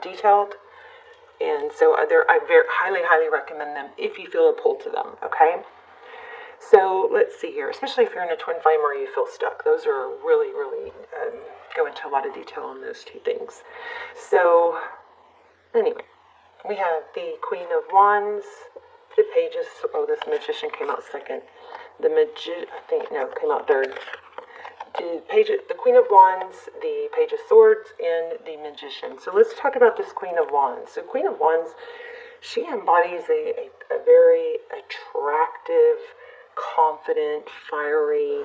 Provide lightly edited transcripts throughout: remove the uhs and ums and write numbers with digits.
detailed. And so I highly recommend them if you feel a pull to them, okay? So let's see here, especially if you're in a twin flame or you feel stuck. Those are really go into a lot of detail on those two things. So anyway, we have the Queen of Wands, the Pages. Oh, this Magician came out second. Came out third. The Queen of Wands, the Page of Swords, and the Magician. So let's talk about this Queen of Wands. So Queen of Wands, she embodies a very attractive, confident, fiery,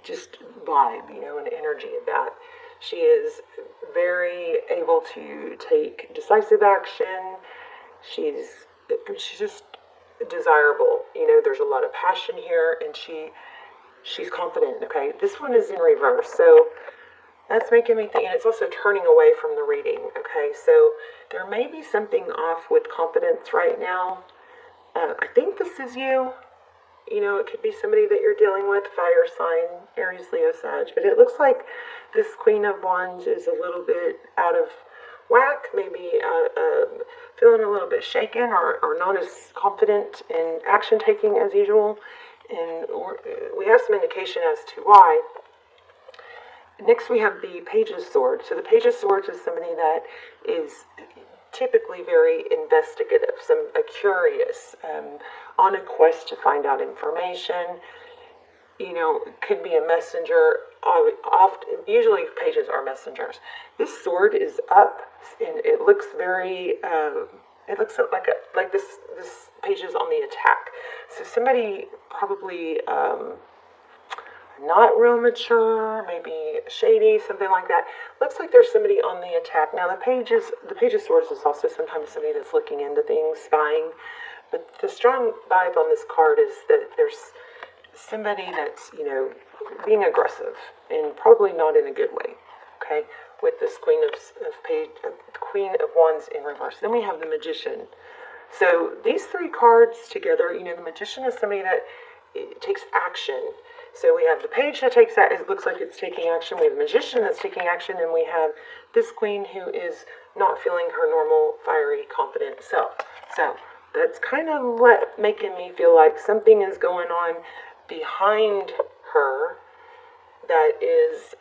just vibe, and energy of that. She is very able to take decisive action. She's just desirable. There's a lot of passion here, and she's confident, okay? This one is in reverse, so that's making me think, and it's also turning away from the reading, okay? So there may be something off with confidence right now. I think this is you. It could be somebody that you're dealing with, fire sign, Aries, Leo, Sag, but it looks like this Queen of Wands is a little bit out of whack, maybe feeling a little bit shaken or not as confident in action taking as usual. And we have some indication as to why. Next we have the Page of Swords. So the Page of Swords is somebody that is typically very investigative, curious, on a quest to find out information. Could be a messenger. Usually pages are messengers. This sword is up, and it looks very. It looks like this page is on the attack. So somebody probably not real mature, maybe shady, something like that. Looks like there's somebody on the attack. Now the Page of Swords is also sometimes somebody that's looking into things, spying. But the strong vibe on this card is that there's somebody that's, being aggressive, and probably not in a good way, okay, with this Queen of Wands in reverse. Then we have the Magician. So these three cards together, the Magician is somebody that takes action. So we have the Page that takes that, it looks like it's taking action. We have the Magician that's taking action, and we have this Queen who is not feeling her normal, fiery, confident self. So that's kind of making me feel like something is going on behind her that is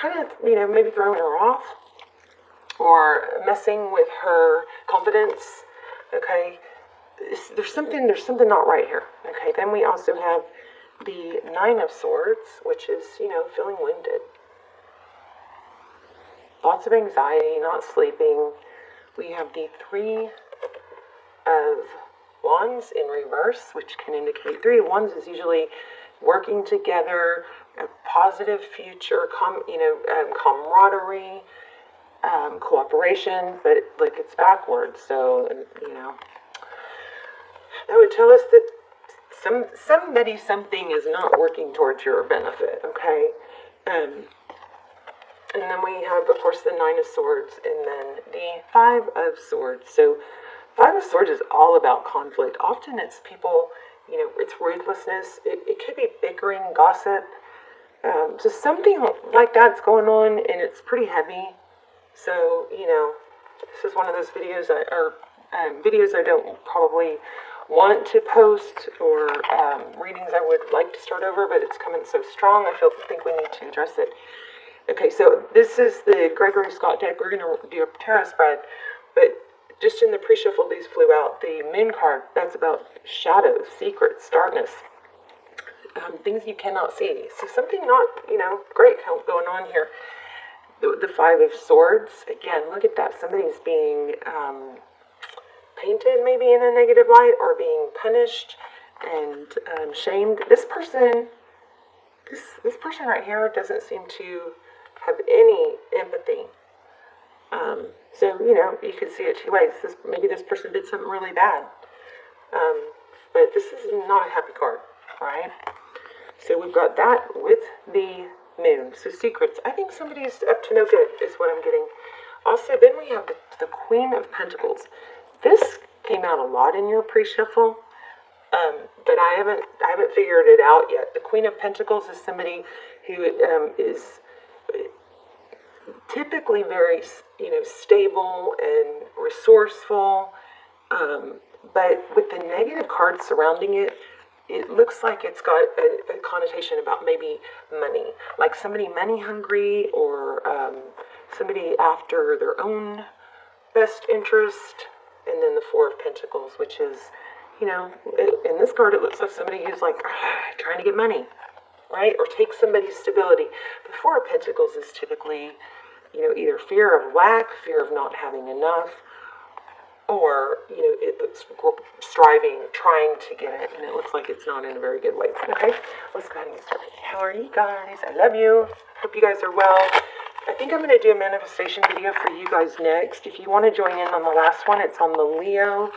kind of, maybe throwing her off or messing with her confidence, okay? There's something not right here, okay? Then we also have the Nine of Swords, which is, feeling winded. Lots of anxiety, not sleeping. We have the Three of Wands in reverse, which can indicate Three of Wands is usually working together, a positive future, camaraderie, cooperation, but it's backwards. So, that would tell us that something is not working towards your benefit, okay? And then we have, of course, the Nine of Swords, and then the Five of Swords. So Five of Swords is all about conflict. Often it's people, it's ruthlessness. It could be bickering, gossip. So something like that's going on, and it's pretty heavy. So, this is one of those videos videos I don't probably want to post, or readings I would like to start over, but it's coming so strong, I think we need to address it. Okay, so this is the Gregory Scott deck. We're going to do a tarot spread, but just in the pre-shuffle, these flew out. The Moon card, that's about shadows, secrets, darkness, things you cannot see. So something not, great going on here. The Five of Swords, again, look at that. Somebody's being painted maybe in a negative light, or being punished and shamed. This person right here doesn't seem to have any empathy. So, you can see it two ways. Maybe this person did something really bad. But this is not a happy card, right? So we've got that with the Moon. So secrets. I think somebody's up to no good is what I'm getting. Also, then we have the Queen of Pentacles. This came out a lot in your pre-shuffle, but I haven't figured it out yet. The Queen of Pentacles is somebody who is typically very, stable and resourceful. But with the negative cards surrounding it, it looks like it's got a connotation about maybe money, like somebody money hungry, or somebody after their own best interest. And then the Four of Pentacles, which is, in this card, it looks like somebody who's like trying to get money, right? Or take somebody's stability. The Four of Pentacles is typically, either fear of lack, fear of not having enough, or, it looks striving, trying to get it, and it looks like it's not in a very good way. Okay, let's go ahead and get started. How are you guys? I love you. Hope you guys are well. I think I'm going to do a manifestation video for you guys next. If you want to join in on the last one, it's on the Leo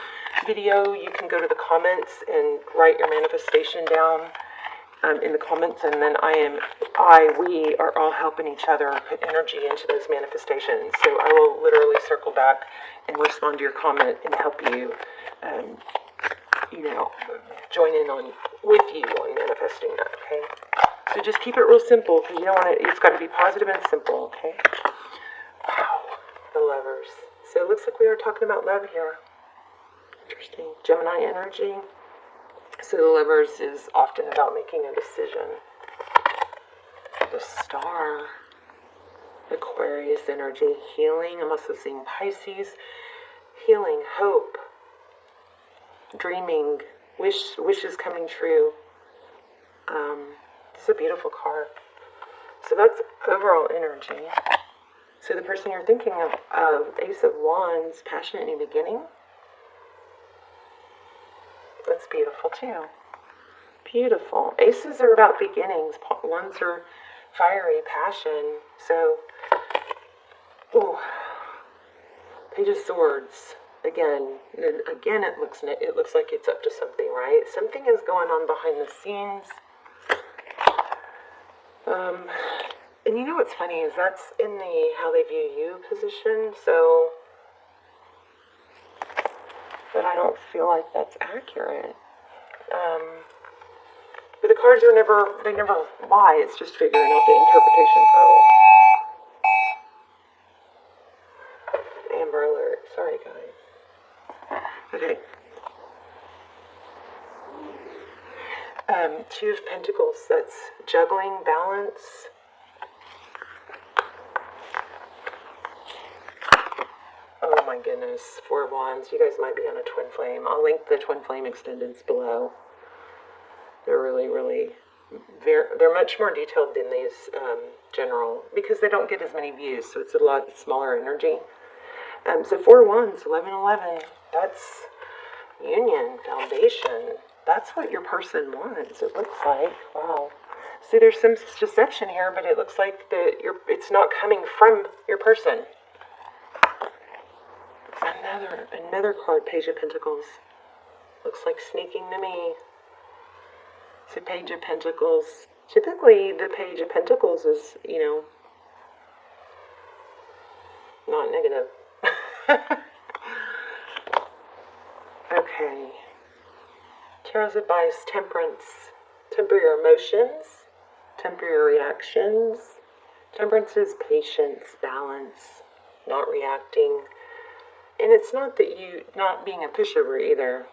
video. You can go to the comments and write your manifestation down in the comments, and then we are all helping each other put energy into those manifestations. So I will literally circle back and respond to your comment and help you, join in with you on manifesting that, okay? So just keep it real simple, because you don't want it's got to be positive and simple, okay? Wow, the Lovers. So it looks like we are talking about love here. Interesting. Gemini energy. So the Lovers is often about making a decision. The Star. Aquarius energy. Healing. I'm also seeing Pisces. Healing. Hope. Dreaming. Wishes coming true. It's a beautiful card. So that's overall energy. So the person you're thinking of, Ace of Wands, passionate new beginning. That's beautiful too. Beautiful. Aces are about beginnings. Wands are fiery passion. So, Page of Swords. Again, it looks like it's up to something, right? Something is going on behind the scenes. And you know what's funny is that's in the how they view you position. So, but I don't feel like that's accurate. But the cards they never lie. It's just figuring out the interpretation. Oh. Amber alert. Sorry, guys. Okay. Two of Pentacles. That's juggling, balance. Oh my goodness. Four of Wands. You guys might be on a twin flame. I'll link the twin flame extendeds below. They're really, they're much more detailed than these general, because they don't get as many views, so it's a lot smaller energy. So Four of Wands, 11-11, that's union, foundation. That's what your person wants, it looks like. Wow. See, there's some deception here, but it looks like it's not coming from your person. Another card, Page of Pentacles. Looks like sneaking to me. So Page of Pentacles. Typically, the Page of Pentacles is, not negative. Okay. Tarot's advice, temperance. Temper your emotions. Temper your reactions. Temperance is patience, balance, not reacting. And it's not that not being a pushover either,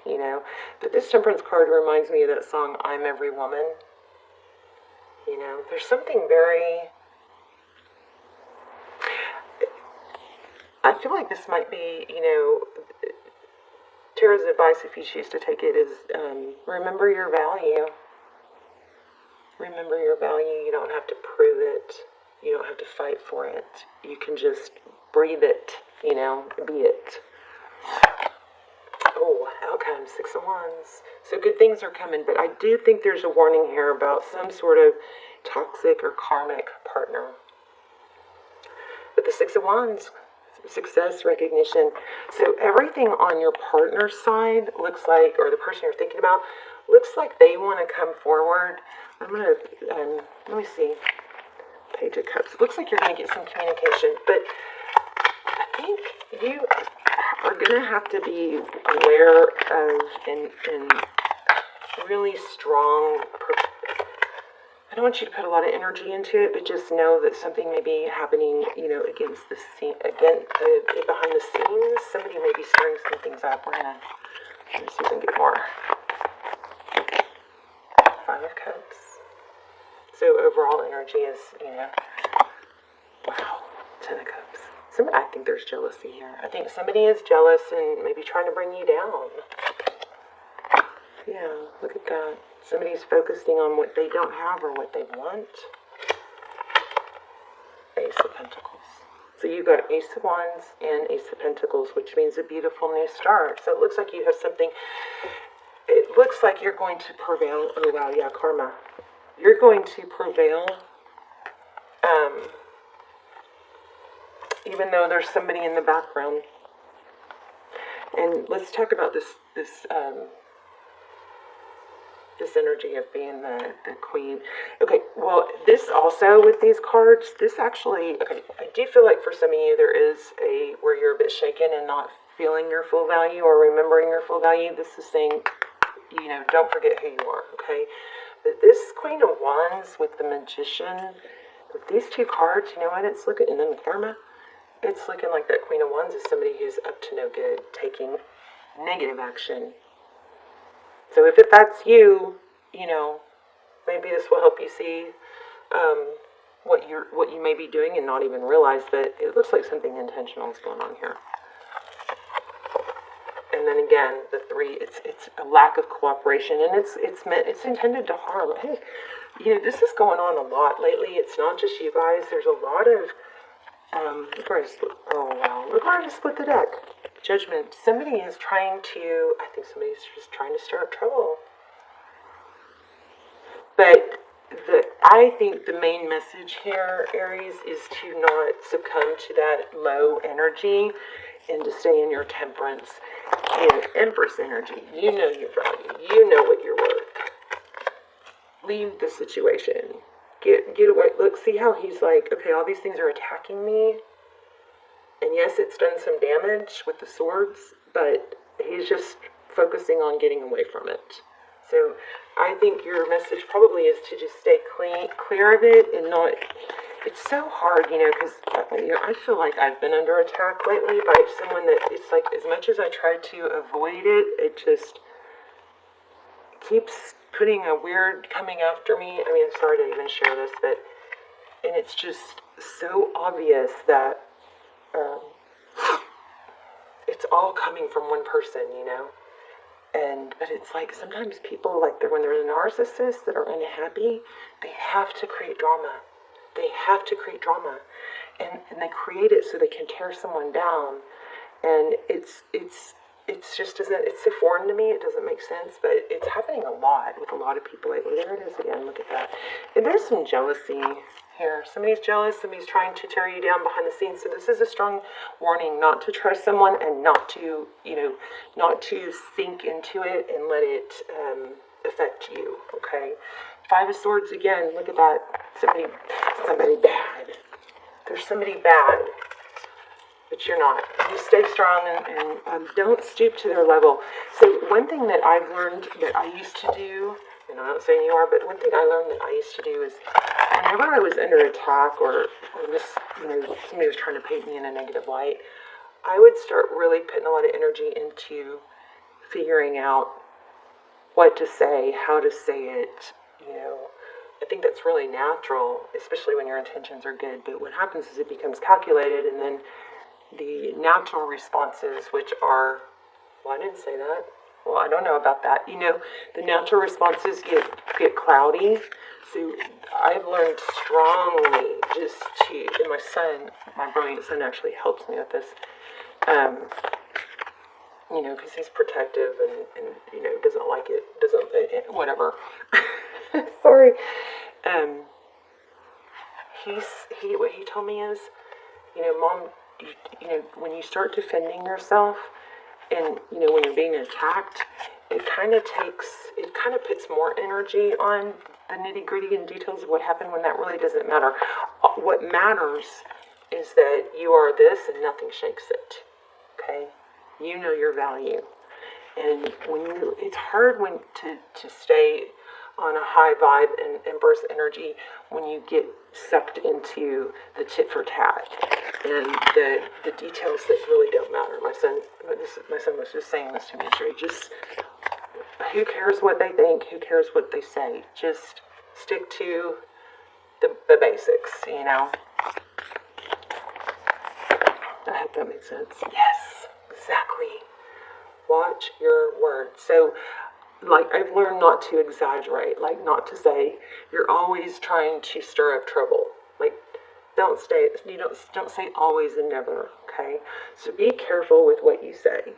But this temperance card reminds me of that song, I'm Every Woman. There's something very... I feel like this might be, Tarot's advice, if you choose to take it, is remember your value. Remember your value. You don't have to prove it. You don't have to fight for it. You can just breathe it, be it. Oh, outcome, Six of Wands. So good things are coming, but I do think there's a warning here about some sort of toxic or karmic partner. But the Six of Wands, success, recognition. So everything on your partner's side looks like, or the person you're thinking about, looks like they want to come forward. I'm going to, let me see. Page of Cups. It looks like you're going to get some communication, but I think you are going to have to be aware of and really strong I don't want you to put a lot of energy into it, but just know that something may be happening, you know, against the scene, behind the scenes. Somebody may be stirring some things up. We're gonna see if we can get more. 5 of Cups. So overall energy is, you know, wow, 10 of Cups. I think there's jealousy here. I think somebody is jealous and maybe trying to bring you down. Yeah, look at that. Somebody's focusing on what they don't have or what they want. Ace of Pentacles. So you got Ace of Wands and Ace of Pentacles, which means a beautiful new start. So it looks like you have something. It looks like you're going to prevail. Oh, wow, yeah, karma. You're going to prevail. Even though there's somebody in the background. And let's talk about this energy of being the queen. Okay, well, this also with these cards, this actually, okay, I do feel like for some of you there is where you're a bit shaken and not feeling your full value or remembering your full value. This is saying, you know, don't forget who you are, okay? But this Queen of Wands with the Magician, with these two cards, you know what it's looking, and then the Karma, it's looking like that Queen of Wands is somebody who's up to no good, taking negative action. So if that's you, you know, maybe this will help you see what you may be doing and not even realize that it looks like something intentional is going on here. And then again, the 3, it's a lack of cooperation, and it's intended to harm. Hey, you know, this is going on a lot lately. It's not just you guys. There's a lot of look where I split the deck. Judgment. Somebody is trying to, I think somebody's just trying to stir up trouble. But I think the main message here, Aries, is to not succumb to that low energy and to stay in your temperance and Empress energy. You know your value. You know what you're worth. Leave the situation. Get away. Look, see how he's like, okay, all these things are attacking me. And yes, it's done some damage with the swords, but he's just focusing on getting away from it. So I think your message probably is to just stay clear of it and not. It's so hard, you know, because you know, I feel like I've been under attack lately by someone that it's like as much as I try to avoid it, it just keeps putting a weird coming after me. I mean, I'm sorry to even share this, but and it's just so obvious that it's all coming from one person, you know. But it's like sometimes people, like when there's narcissists that are unhappy, they have to create drama. They have to create drama, and they create it so they can tear someone down. And it's just doesn't. It's so foreign to me. It doesn't make sense. But it's happening a lot with a lot of people lately. There it is again. Look at that. And there's some jealousy here. Somebody's jealous. Somebody's trying to tear you down behind the scenes. So this is a strong warning not to trust someone and not to, you know, not to sink into it and let it affect you. Okay. 5 of Swords again. Look at that. Somebody bad. There's somebody bad. But you're not. You stay strong and don't stoop to their level. So one thing that I've learned that I used to do, and I'm not saying you are, but one thing I learned that I used to do is whenever I was under attack or this, you know, somebody was trying to paint me in a negative light, I would start really putting a lot of energy into figuring out what to say, how to say it, you know. I think that's really natural, especially when your intentions are good. But what happens is it becomes calculated, and then the natural responses, which are, well, I didn't say that. Well, I don't know about that. You know, the natural responses get cloudy. So I've learned strongly just to, and my son, my brilliant son actually helps me with this, you know, because he's protective and, you know, doesn't like it, whatever. Sorry. What he told me is, you know, Mom, you know, when you start defending yourself and, you know, when you're being attacked, it kind of puts more energy on the nitty gritty and details of what happened when that really doesn't matter. What matters is that you are this and nothing shakes it. Okay? You know your value. And when it's hard to stay on a high vibe and Empress energy when you get sucked into the tit for tat and the details that really don't matter. My son was just saying this to me today. Just who cares what they think? Who cares what they say? Just stick to the basics, you know. I hope that makes sense. Yes, exactly. Watch your words. So, like, I've learned not to exaggerate, like, not to say you're always trying to stir up trouble. Like, don't say always and never, okay? So be careful with what you say.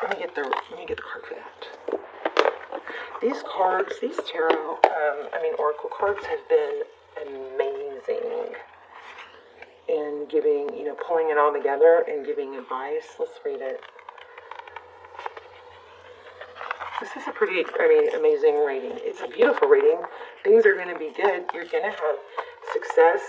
Let me get the card for that. These cards, these tarot, oracle cards have been amazing in giving, pulling it all together and giving advice. Let's read it. This is a pretty, amazing reading. It's a beautiful reading. Things are going to be good. You're going to have success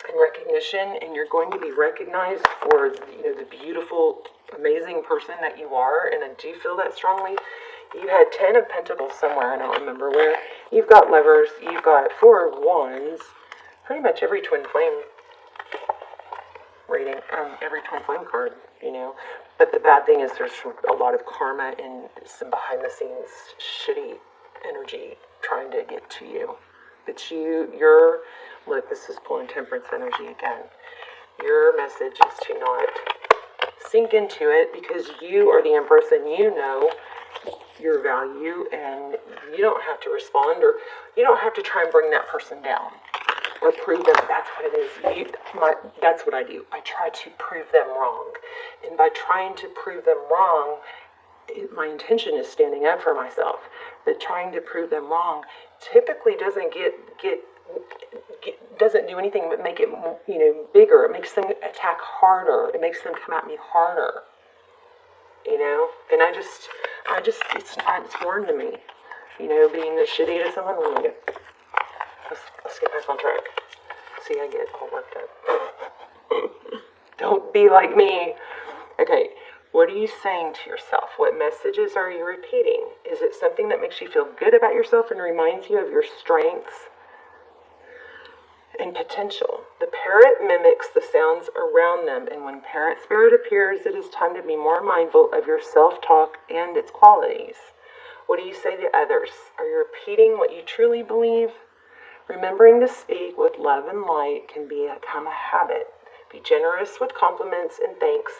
and recognition, and you're going to be recognized for, the beautiful, amazing person that you are, and I do feel that strongly. You had 10 of Pentacles somewhere, I don't remember where. You've got Lovers, you've got 4 of Wands, pretty much every Twin Flame reading, every Twin Flame card, But the bad thing is there's a lot of karma and some behind the scenes shitty energy trying to get to you. But look, this is pulling Temperance energy again. Your message is to not sink into it because you are the Empress and you know your value and you don't have to respond or you don't have to try and bring that person down or prove them. That's what it is. That's what I do. I try to prove them wrong. And by trying to prove them wrong, my intention is standing up for myself. But trying to prove them wrong typically doesn't doesn't do anything but make it, bigger. It makes them attack harder. It makes them come at me harder. And it's foreign to me, being shitty to someone. Let's get back on track. See, I get all worked up. Don't be like me. Okay, what are you saying to yourself? What messages are you repeating? Is it something that makes you feel good about yourself and reminds you of your strengths and potential? The parrot mimics the sounds around them, and when parrot spirit appears, it is time to be more mindful of your self-talk and its qualities. What do you say to others? Are you repeating what you truly believe? Remembering to speak with love and light can become a habit. Be generous with compliments and thanks,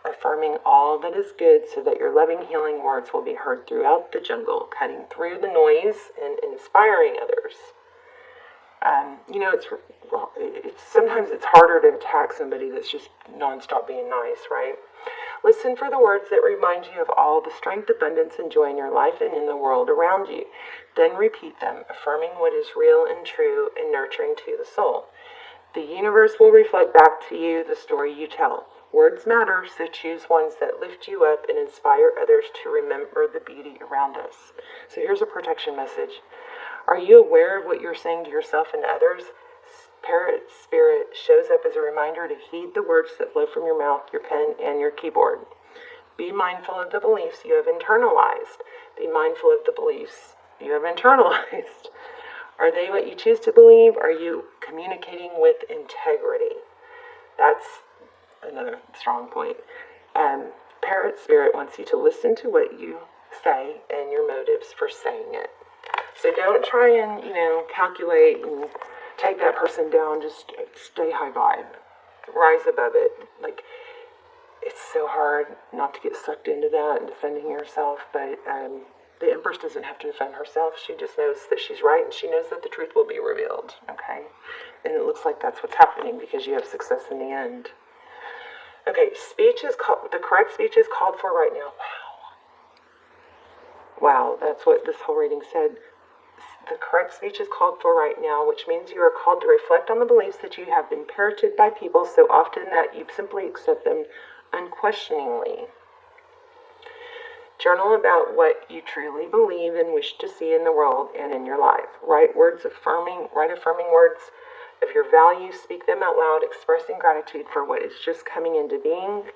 affirming all that is good so that your loving, healing words will be heard throughout the jungle, cutting through the noise and inspiring others. Sometimes it's harder to attack somebody that's just nonstop being nice, right? Listen for the words that remind you of all the strength, abundance, and joy in your life and in the world around you. Then repeat them, affirming what is real and true and nurturing to the soul. The universe will reflect back to you the story you tell. Words matter, so choose ones that lift you up and inspire others to remember the beauty around us. So here's a protection message. Are you aware of what you're saying to yourself and others? Parrot spirit shows up as a reminder to heed the words that flow from your mouth, your pen, and your keyboard. Be mindful of the beliefs you have internalized. Be mindful of the beliefs you have internalized. Are they what you choose to believe? Are you communicating with integrity? That's another strong point. Parrot spirit wants you to listen to what you say and your motives for saying it. So don't try and, calculate and take that person down. Just stay high vibe. Rise above it. Like, it's so hard not to get sucked into that and defending yourself. But the Empress doesn't have to defend herself. She just knows that she's right and she knows that the truth will be revealed. Okay? And it looks like that's what's happening because you have success in the end. Okay, the correct speech is called for right now. Wow, that's what this whole reading said. The correct speech is called for right now, which means you are called to reflect on the beliefs that you have been parroted by people so often that you simply accept them unquestioningly. Journal about what you truly believe and wish to see in the world and in your life. Write affirming words of your values. Speak them out loud, expressing gratitude for what is just coming into being.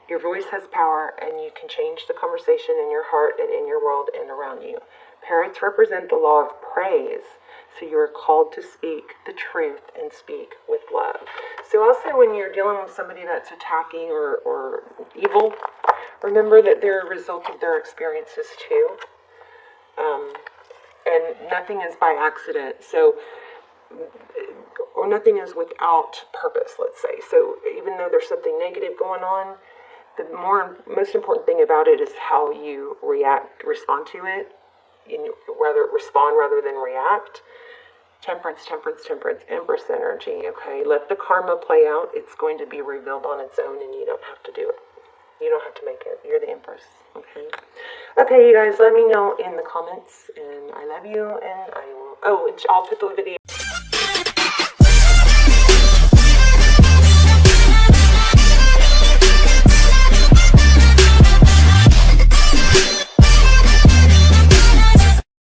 Your voice has power, and you can change the conversation in your heart and in your world and around you. Parrots represent the law of praise, so you are called to speak the truth and speak with love. So also when you're dealing with somebody that's attacking or evil, remember that they're a result of their experiences too. And nothing is by accident. So, or nothing is without purpose, let's say. So even though there's something negative going on, the most important thing about it is how you respond to it. Respond rather than react. Temperance, temperance, temperance, Empress energy, okay? Let the karma play out. It's going to be revealed on its own, and you don't have to do it. You don't have to make it. You're the Empress, okay? Okay, you guys, let me know in the comments, and I love you, and I'll put the video.